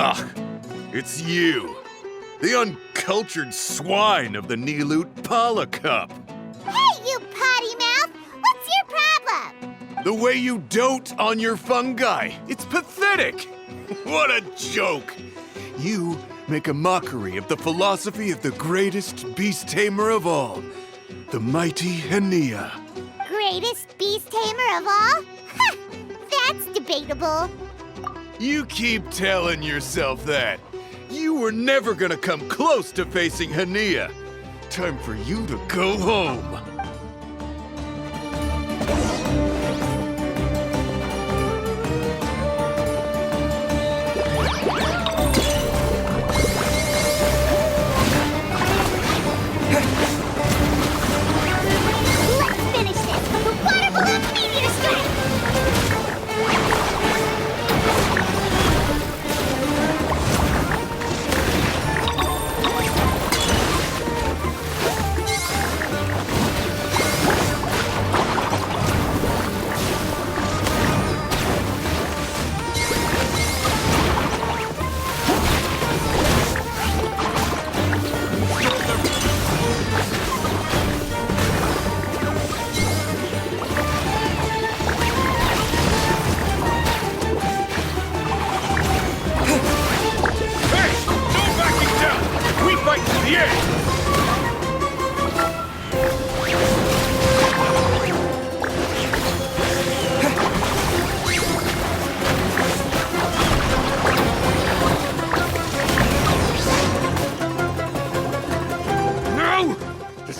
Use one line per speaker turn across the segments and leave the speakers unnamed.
Ugh, it's you. The uncultured swine of the Niloot Pala Cup.
Hey, you potty mouth! What's your problem?
The way you dote on your fungi. It's pathetic. What a joke. You make a mockery of the philosophy of the greatest beast tamer of all, the mighty Henia.
Greatest beast tamer of all? Ha! That's debatable.
You keep telling yourself that. You were never gonna come close to facing Henia. Time for you to go home.
Let's finish this! Water balloon meteor strike!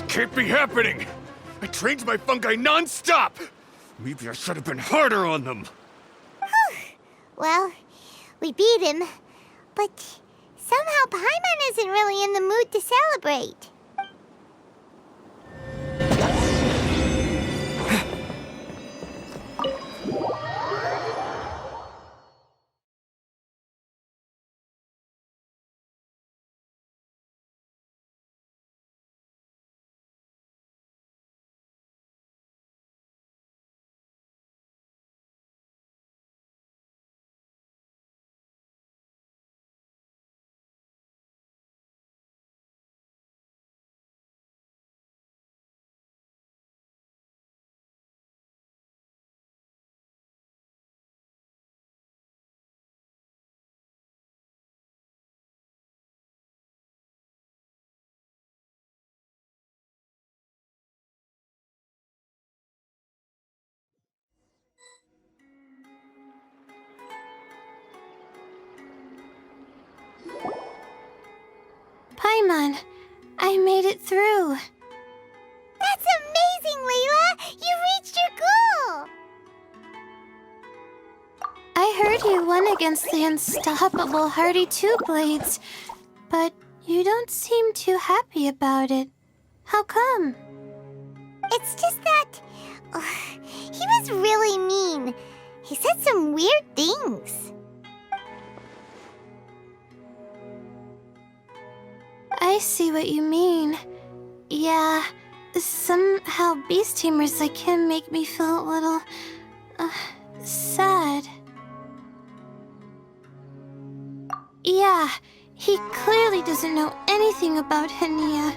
Can't be happening! I trained my fungi non-stop! Maybe I should have been harder on them.
Well, we beat him, but somehow Paimon isn't really in the mood to celebrate.
Paimon, I made it through.
That's amazing, Layla! You reached your goal!
I heard you won against the unstoppable Hardy Two-Blades, but you don't seem too happy about it. How come?
It's just that... he was really mean. He said some weird things.
I see what you mean. Yeah, somehow beast tamers like him make me feel a little... sad. Yeah, he clearly doesn't know anything about Henia.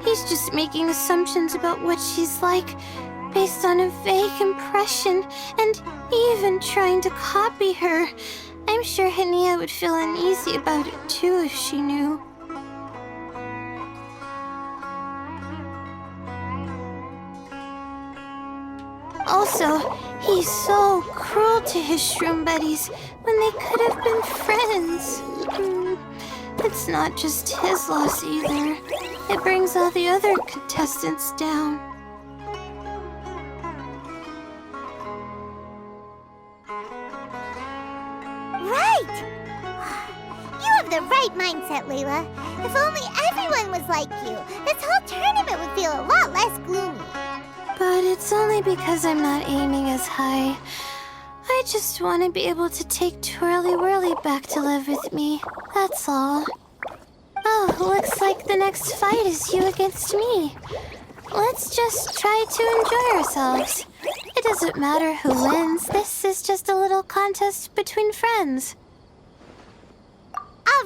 He's just making assumptions about what she's like, based on a vague impression, and even trying to copy her. I'm sure Henia would feel uneasy about it too if she knew. Also, he's so cruel to his shroom buddies when they could have been friends. It's not just his loss either. It brings all the other contestants down.
Right! You have the right mindset, Layla. If only everyone was like you, this whole tournament would feel a lot less gloomy.
But it's only because I'm not aiming as high. I just want to be able to take Twirly Whirly back to live with me. That's all. Oh, looks like the next fight is you against me. Let's just try to enjoy ourselves. It doesn't matter who wins. This is just a little contest between friends.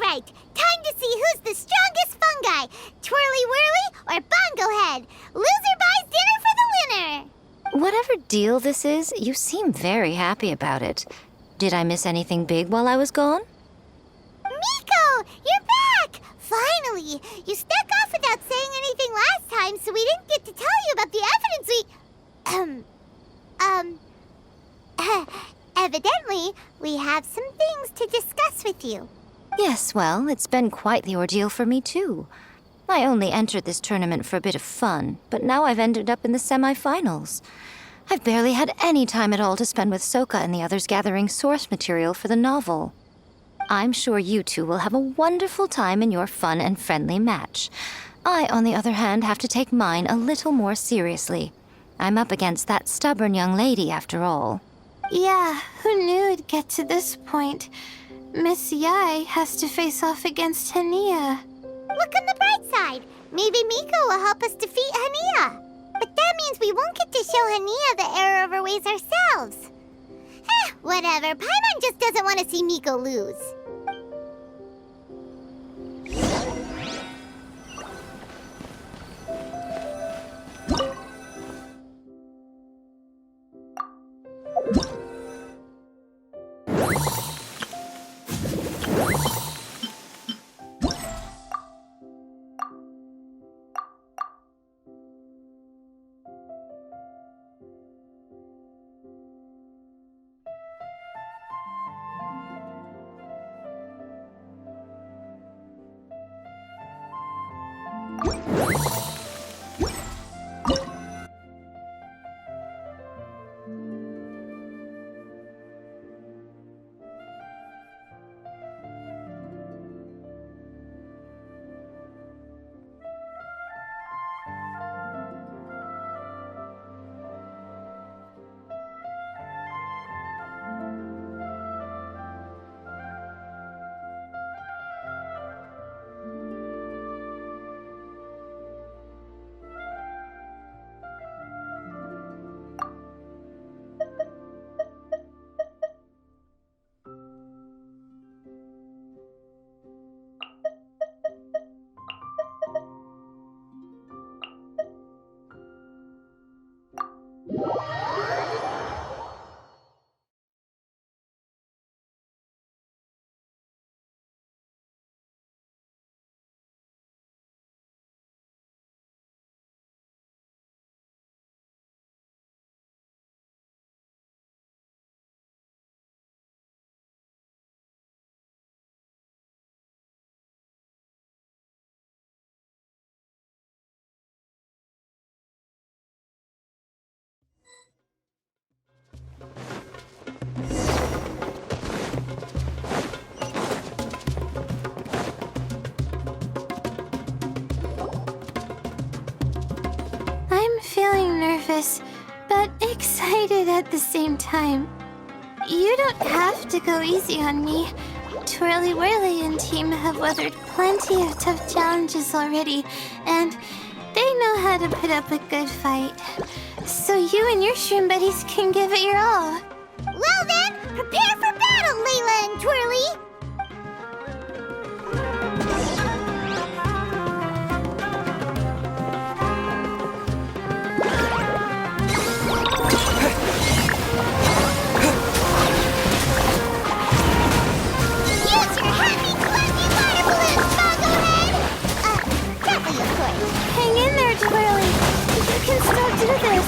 right, time to see who's the strongest fungi. Twirly Whirly or Bongo Head. Loser buys dinner for the winner.
Whatever deal this is, you seem very happy about it. Did I miss anything big while I was gone?
Miko, you're back! Finally! You snuck off without saying anything last time, so we didn't get to tell you about the evidence evidently, we have some things to discuss with you.
Yes, well, it's been quite the ordeal for me, too. I only entered this tournament for a bit of fun, but now I've ended up in the semifinals. I've barely had any time at all to spend with Soka and the others gathering source material for the novel. I'm sure you two will have a wonderful time in your fun and friendly match. I, on the other hand, have to take mine a little more seriously. I'm up against that stubborn young lady, after all.
Yeah, who knew it'd get to this point? Miss Yai has to face off against Hania.
Look on the bright side. Maybe Miko will help us defeat Hania. But that means we won't get to show Hania the error of our ways ourselves. Whatever. Paimon just doesn't want to see Miko lose.
But excited at the same time. You don't have to go easy on me. Twirly Whirly and team have weathered plenty of tough challenges already, and they know how to put up a good fight. So you and your shroom buddies can give it your all.
Well then, prepare for battle, Layla and Twirly!
Can still do this.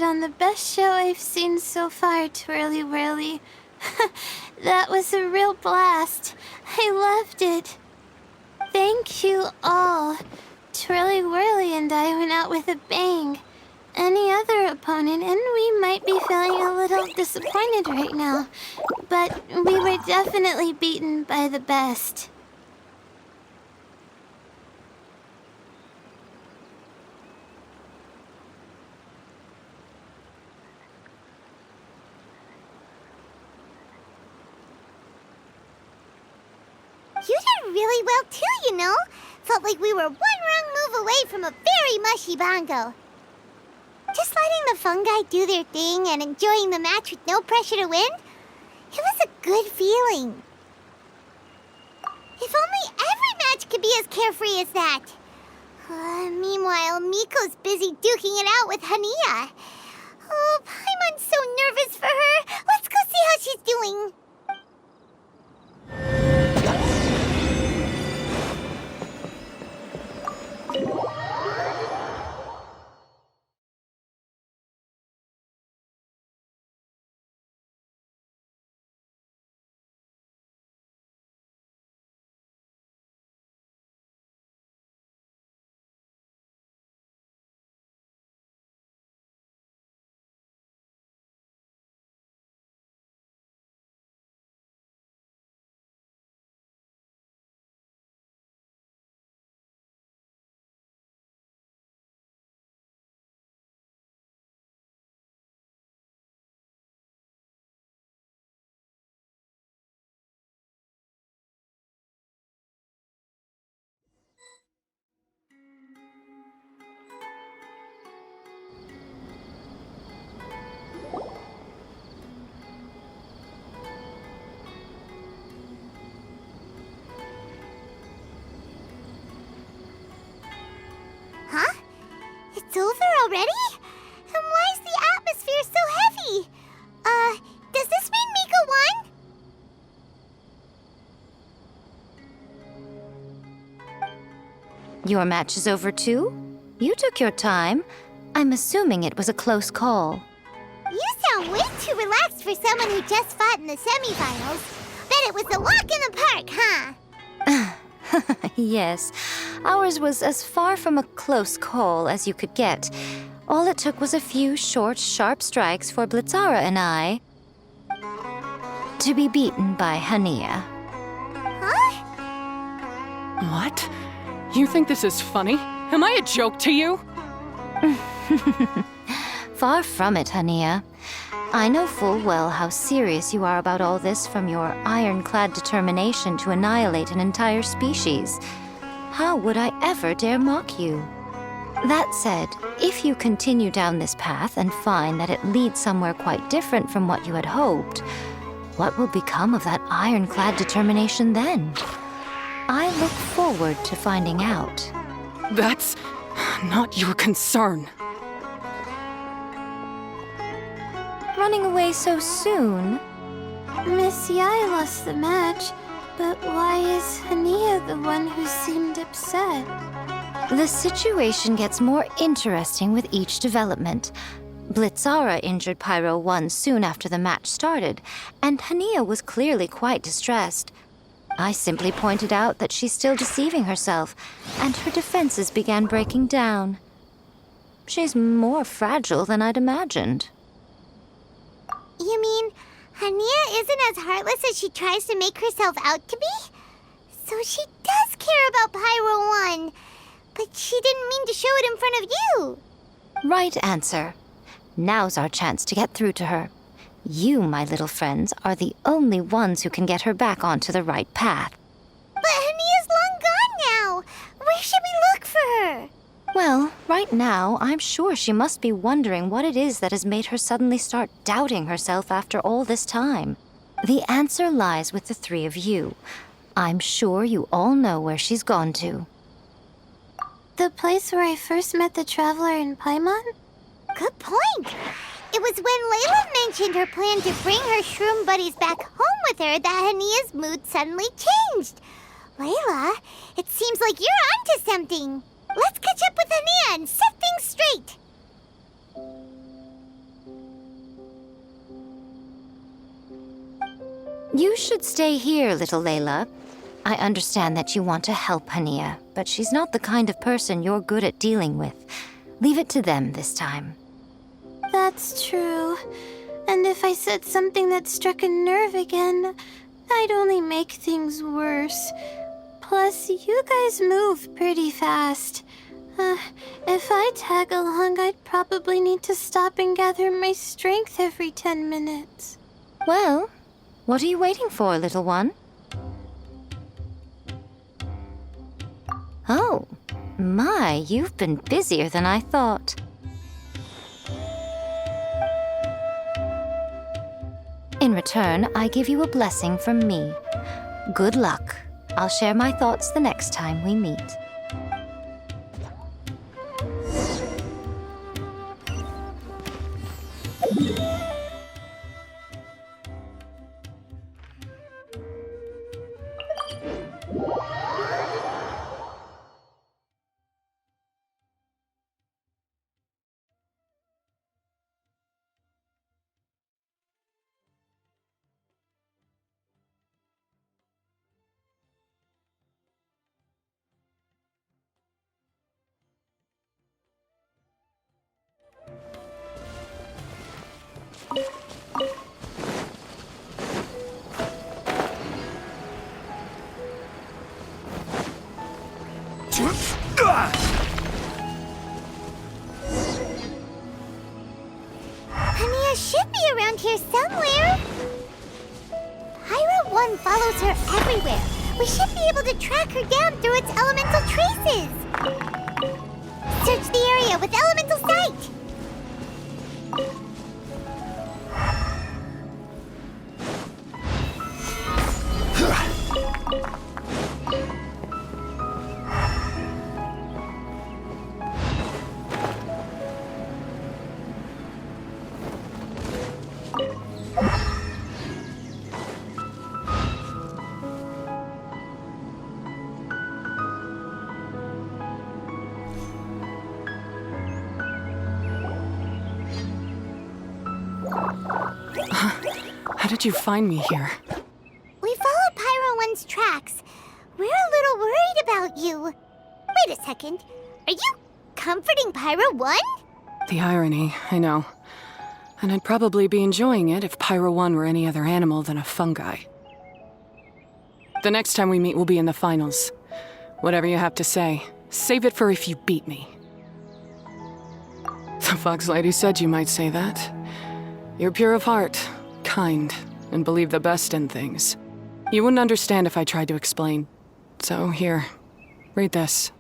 put on the best show I've seen so far, Twirly Whirly. That was a real blast. I loved it. Thank you all. Twirly Whirly and I went out with a bang. Any other opponent, and we might be feeling a little disappointed right now, but we were definitely beaten by the best.
You did really well too, you know. Felt like we were one wrong move away from a very mushy bongo. Just letting the fungi do their thing and enjoying the match with no pressure to win, it was a good feeling. If only every match could be as carefree as that. Meanwhile, Miko's busy duking it out with Hania. Oh, Paimon's so nervous for her. Let's go see how she's doing. Huh? It's over already? And why is the atmosphere so heavy? Does this mean Miko won?
Your match is over too? You took your time. I'm assuming it was a close call.
You sound way too relaxed for someone who just fought in the semifinals. Bet it was a walk in the park, huh?
Yes, ours was as far from a close call as you could get. All it took was a few short, sharp strikes for Blitzara and I to be beaten by Hania.
Huh?
What? You think this is funny? Am I a joke to you?
Far from it, Hania. I know full well how serious you are about all this from your ironclad determination to annihilate an entire species. How would I ever dare mock you? That said, if you continue down this path and find that it leads somewhere quite different from what you had hoped, what will become of that ironclad determination then? I look forward to finding out.
That's not your concern.
Running away so soon?
Miss Yai lost the match, but why is Hania the one who seemed upset?
The situation gets more interesting with each development. Blitzara injured Pyro 1 soon after the match started, and Hania was clearly quite distressed. I simply pointed out that she's still deceiving herself, and her defenses began breaking down. She's more fragile than I'd imagined.
You mean Hania isn't as heartless as she tries to make herself out to be? So she does care about Pyro 1, but she didn't mean to show it in front of you.
Right answer. Now's our chance to get through to her. You, my little friends, are the only ones who can get her back onto the right path.
But Hania's long gone now. Where should we look for her?
Well, right now, I'm sure she must be wondering what it is that has made her suddenly start doubting herself after all this time. The answer lies with the three of you. I'm sure you all know where she's gone to.
The place where I first met the traveler in Paimon?
Good point. It was when Layla mentioned her plan to bring her shroom buddies back home with her that Hania's mood suddenly changed. Layla, it seems like you're onto something. Let's catch up with Hania and set things straight.
You should stay here, little Layla. I understand that you want to help Hania, but she's not the kind of person you're good at dealing with. Leave it to them this time.
That's true. And if I said something that struck a nerve again, I'd only make things worse. Plus, you guys move pretty fast. If I tag along, I'd probably need to stop and gather my strength every 10 minutes.
Well, what are you waiting for, little one? Oh, my, you've been busier than I thought. In return, I give you a blessing from me. Good luck. I'll share my thoughts the next time we meet.
Hania should be around here somewhere. Pyro 1 follows her everywhere. We should be able to track her down through its elemental traces. Search the area with elemental sight.
How did you find me here?
We followed Pyro 1's tracks. We're a little worried about you. Wait a second. Are you comforting Pyro 1?
The irony, I know. And I'd probably be enjoying it if Pyro 1 were any other animal than a fungi. The next time we meet will be in the finals. Whatever you have to say, save it for if you beat me. The Fox Lady said you might say that. You're pure of heart, kind, and believe the best in things. You wouldn't understand if I tried to explain. So here, read this.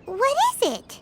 What is it?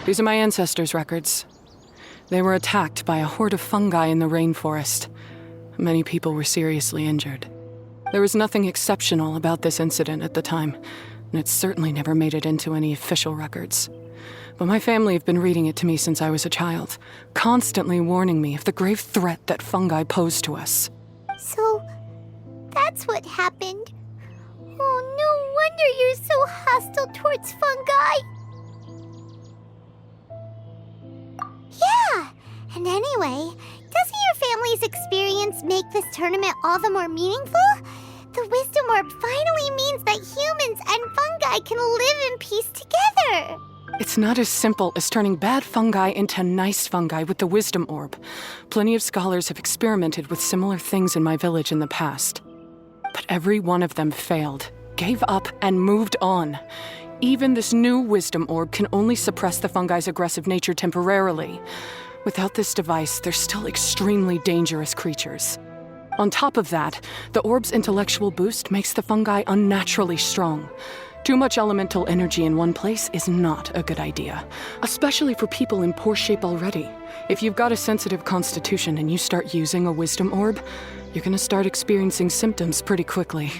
These are my ancestors' records. They were attacked by a horde of fungi in the rainforest. Many people were seriously injured. There was nothing exceptional about this incident at the time, and it certainly never made it into any official records. But my family have been reading it to me since I was a child, constantly warning me of the grave threat that fungi pose to us.
So, that's what happened. Oh, no wonder you're so hostile towards fungi. Yeah, and anyway, doesn't your family's experience make this tournament all the more meaningful? The Wisdom Orb finally means that humans and fungi can live in peace together.
It's not as simple as turning bad fungi into nice fungi with the Wisdom Orb. Plenty of scholars have experimented with similar things in my village in the past. But every one of them failed, gave up, and moved on. even this new wisdom orb can only suppress the fungi's aggressive nature temporarily. Without this device, they're still extremely dangerous creatures. On top of that, the orb's intellectual boost makes the fungi unnaturally strong. Too much elemental energy in one place is not a good idea, especially for people in poor shape already. If you've got a sensitive constitution and you start using a wisdom orb, you're gonna start experiencing symptoms pretty quickly.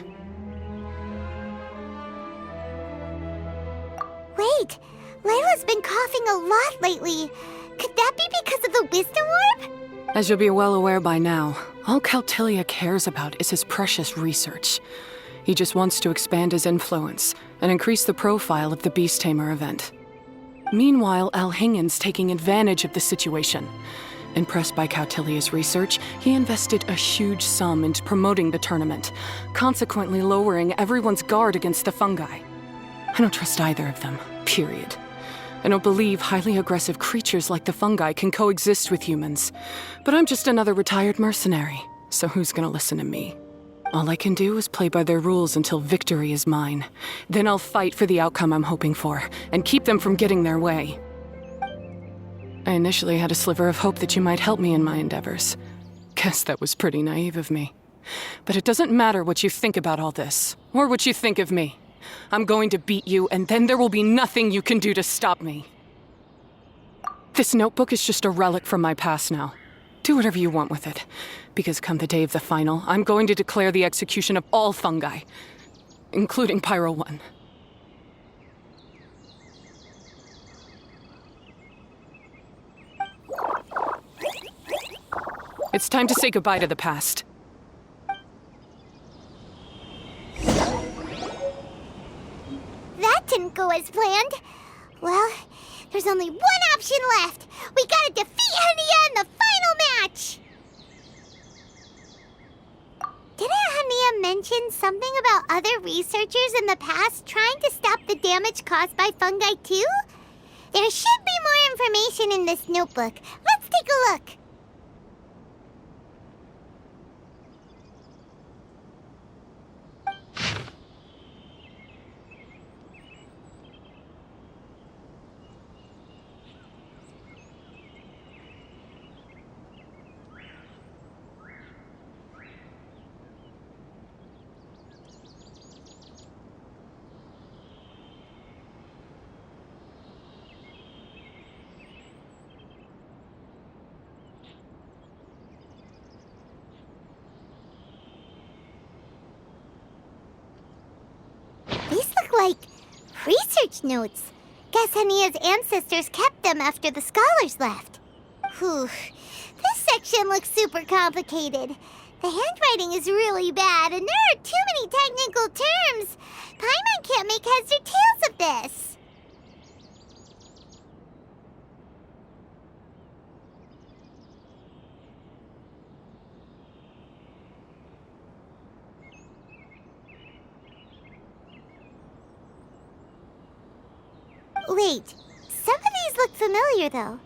Wait, Layla's been coughing a lot lately. Could that be because of the wisdom orb?
As you'll be well aware by now, all Caltilia cares about is his precious research. He just wants to expand his influence and increase the profile of the Beast Tamer event. Meanwhile, Alhingen's taking advantage of the situation. Impressed by Cautilia's research, he invested a huge sum into promoting the tournament, consequently lowering everyone's guard against the fungi. I don't trust either of them, period. I don't believe highly aggressive creatures like the fungi can coexist with humans. But I'm just another retired mercenary, so who's gonna listen to me? All I can do is play by their rules until victory is mine. Then I'll fight for the outcome I'm hoping for, and keep them from getting their way. I initially had a sliver of hope that you might help me in my endeavors. Guess that was pretty naive of me. But it doesn't matter what you think about all this, or what you think of me. I'm going to beat you, and then there will be nothing you can do to stop me. This notebook is just a relic from my past now. Do whatever you want with it, because come the day of the final, I'm going to declare the execution of all fungi, including Pyro 1. It's time to say goodbye to the past.
That didn't go as planned. Well, there's only one option left. We gotta defeat Hania in the final match! Didn't Hania mention something about other researchers in the past trying to stop the damage caused by fungi too? There should be more information in this notebook. Let's take a look. These look like research notes. Guess Hania's ancestors kept them after the scholars left. Whew. This section looks super complicated. The handwriting is really bad, and there are too many technical terms. Paimon can't make heads or tails of this. Wait, some of these look familiar, though.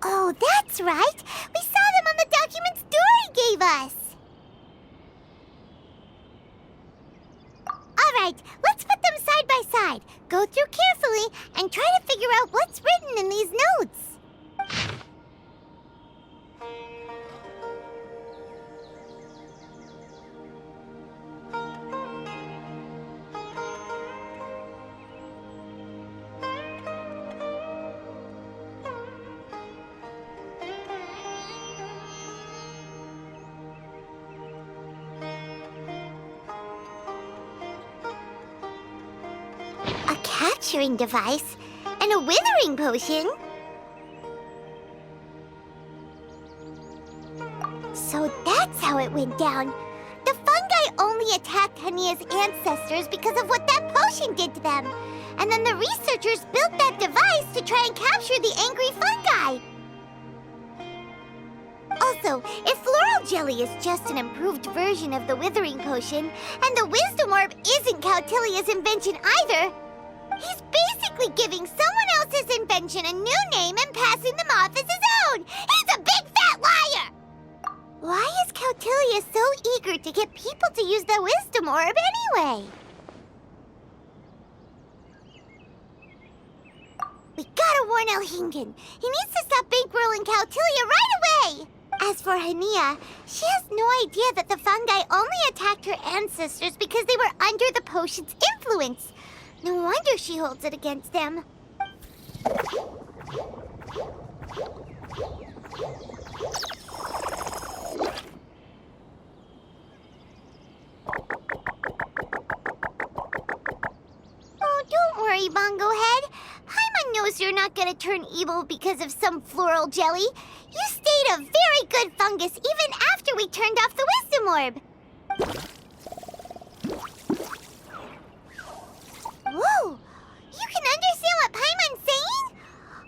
Oh, that's right! We saw them on the documents Dory gave us! Alright, let's put them side by side, go through carefully, and try to figure out what's written in these notes. A capturing device and a withering potion. So that's how it went down. The fungi only attacked Hania's ancestors because of what that potion did to them. And then the researchers built that device to try and capture the angry fungi. Also, if floral jelly is just an improved version of the withering potion, and the wisdom orb isn't Cautilia's invention either, he's basically giving someone else's invention a new name and passing them off as his own! He's a big fat liar! Why is Cautilia so eager to get people to use the wisdom orb anyway? warn Elhingen. He needs to stop bankrolling Cautilia right away! As for Hania, she has no idea that the fungi only attacked her ancestors because they were under the potion's influence. No wonder she holds it against them. Oh, don't worry, Bongo Head. Paimon knows you're not gonna turn evil because of some floral jelly. You stayed a very good fungus even after we turned off the wisdom orb. Whoa! You can understand what Paimon's saying?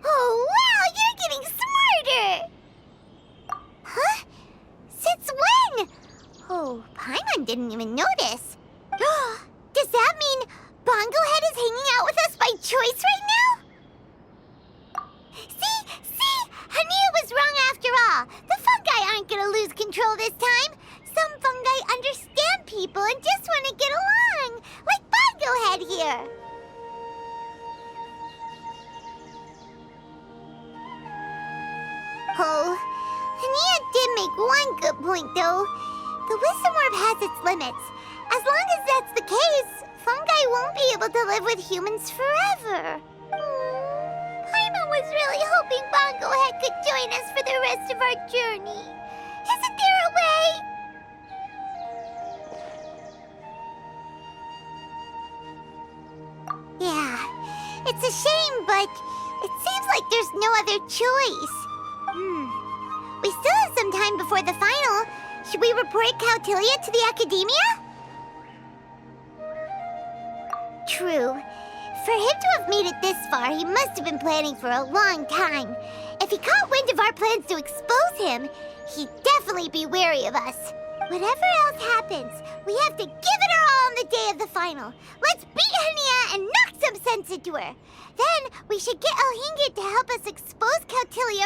Oh, wow! You're getting smarter! Huh? Since when? Oh, Paimon didn't even notice. Does that mean Bongo Head is hanging out with us by choice right now? See? Hania was wrong after all. The fungi aren't gonna lose control this time. Some fungi understand people and just want to get along, like Bongo Head here. Oh, Hania did make one good point, though. The wisdom orb has its limits. As long as that's the case, fungi won't be able to live with humans forever. Paimon was really hoping Bongo Head could join us for the rest of our journey. Isn't there a way? Yeah, it's a shame, but it seems like there's no other choice. We still have some time before the final. Should we report Cautilia to the Academia? True. For him to have made it this far, he must have been planning for a long time. If he caught wind of our plans to expose him, he'd definitely be wary of us. Whatever else happens, we have to give it our all on the day of the final. Let's beat Hania and knock some sense into her. Then we should get Elhingen to help us expose Cautilia